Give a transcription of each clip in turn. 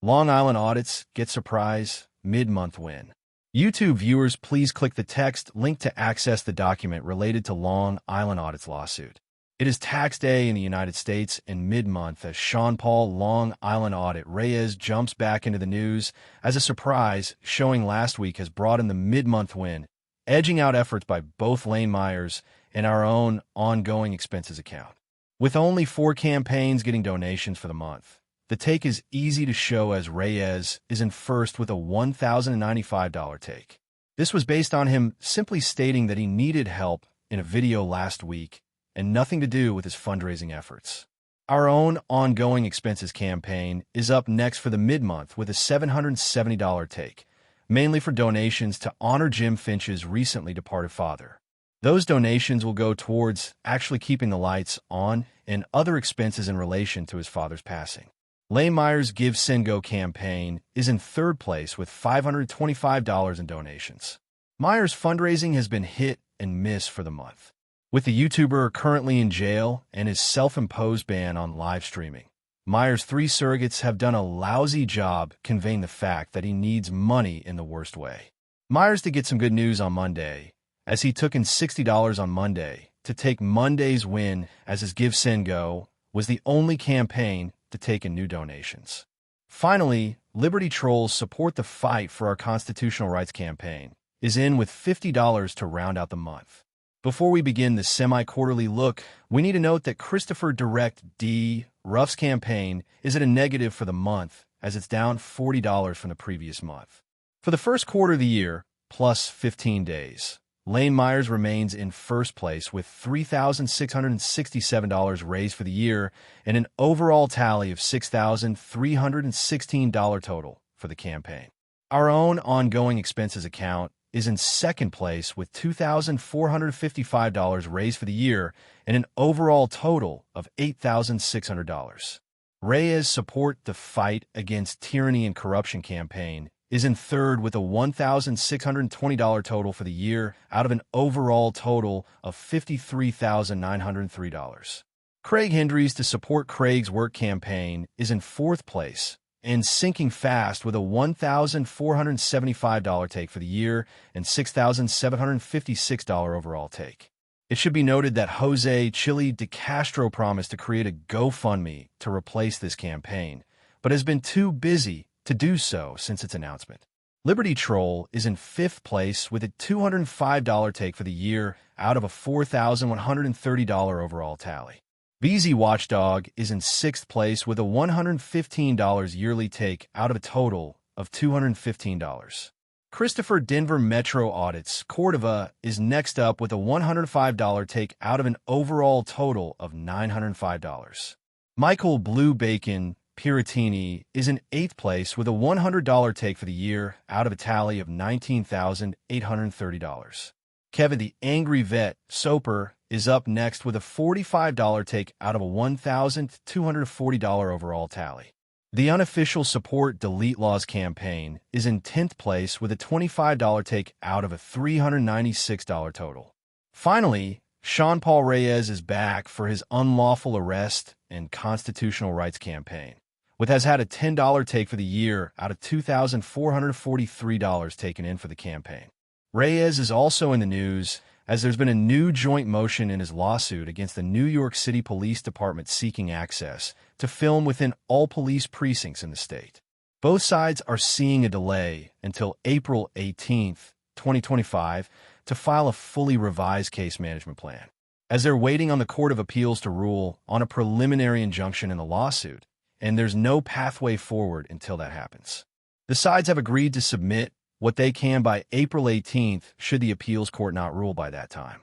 Long Island Audits get surprise, mid-month win. YouTube viewers, please click the text link to access the document related to Long Island Audit's lawsuit. It is tax day in the United States in mid-month as SeanPaul Long Island Audit Reyes jumps back into the news as a surprise showing last week has brought in the mid-month win, edging out efforts by both Lane Myers and our own ongoing expenses account. With only 4 campaigns getting donations for the month, the take is easy to show as Reyes is in first with a $1,095 take. This was based on him simply stating that he needed help in a video last week and nothing to do with his fundraising efforts. Our own ongoing expenses campaign is up next for the mid-month with a $770 take, mainly for donations to honor Jim Finch's recently departed father. Those donations will go towards actually keeping the lights on and other expenses in relation to his father's passing. Lane Myers' Give Send Go campaign is in third place with $525 in donations. Myers' fundraising has been hit and miss for the month, with the YouTuber currently in jail and his self-imposed ban on live streaming. Myers' 3 surrogates have done a lousy job conveying the fact that he needs money in the worst way. Myers did get some good news on Monday, as he took in $60 on Monday to take Monday's win, as his Give Send Go was the only campaign to take in new donations. Finally, Liberty Trolls Support the Fight for Our Constitutional Rights campaign is in with $50 to round out the month. Before we begin this semi-quarterly look, we need to note that Christopher Direct D. Ruff's campaign is at a negative for the month, as it's down $40 from the previous month. For the first quarter of the year, plus 15 days, Lane Myers remains in first place with $3,667 raised for the year and an overall tally of $6,316 total for the campaign. Our own ongoing expenses account is in second place with $2,455 raised for the year and an overall total of $8,600. Reyes' Support the Fight Against Tyranny and Corruption campaign is in third with a $1,620 total for the year out of an overall total of $53,903. Craig Hendry's To Support Craig's Work campaign is in fourth place and sinking fast with a $1,475 take for the year and $6,756 overall take. It should be noted that Jose Chili de Castro promised to create a GoFundMe to replace this campaign, but has been too busy to do so since its announcement. Liberty Troll is in fifth place with a $205 take for the year out of a $4,130 overall tally. VZ Watchdog is in sixth place with a $115 yearly take out of a total of $215. Christopher Denver Metro Audits Cordova is next up with a $105 take out of an overall total of $905. Michael Blue Bacon Piratini is in 8th place with a $100 take for the year out of a tally of $19,830. Kevin the Angry Vet Soper is up next with a $45 take out of a $1,240 overall tally. The Unofficial Support Delete Laws campaign is in 10th place with a $25 take out of a $396 total. Finally, SeanPaul Reyes is back for his unlawful arrest and constitutional rights campaign, which has had a $10 take for the year out of $2,443 taken in for the campaign. Reyes is also in the news as there's been a new joint motion in his lawsuit against the New York City Police Department seeking access to film within all police precincts in the state. Both sides are seeing a delay until April 18, 2025, to file a fully revised case management plan, as they're waiting on the Court of Appeals to rule on a preliminary injunction in the lawsuit, and there's no pathway forward until that happens. The sides have agreed to submit what they can by April 18th should the appeals court not rule by that time.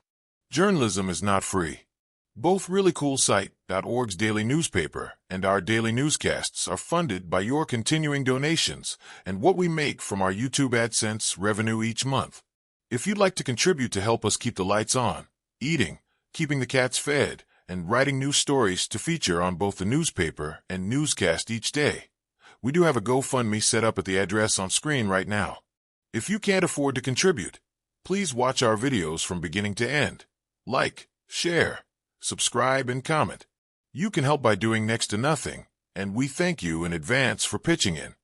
Journalism is not free. Both ReallyCoolSite.org's daily newspaper and our daily newscasts are funded by your continuing donations and what we make from our YouTube AdSense revenue each month. If you'd like to contribute to help us keep the lights on, eating, keeping the cats fed, and writing new stories to feature on both the newspaper and newscast each day, we do have a GoFundMe set up at the address on screen right now. If you can't afford to contribute, please watch our videos from beginning to end. Like, share, subscribe, and comment. You can help by doing next to nothing, and we thank you in advance for pitching in.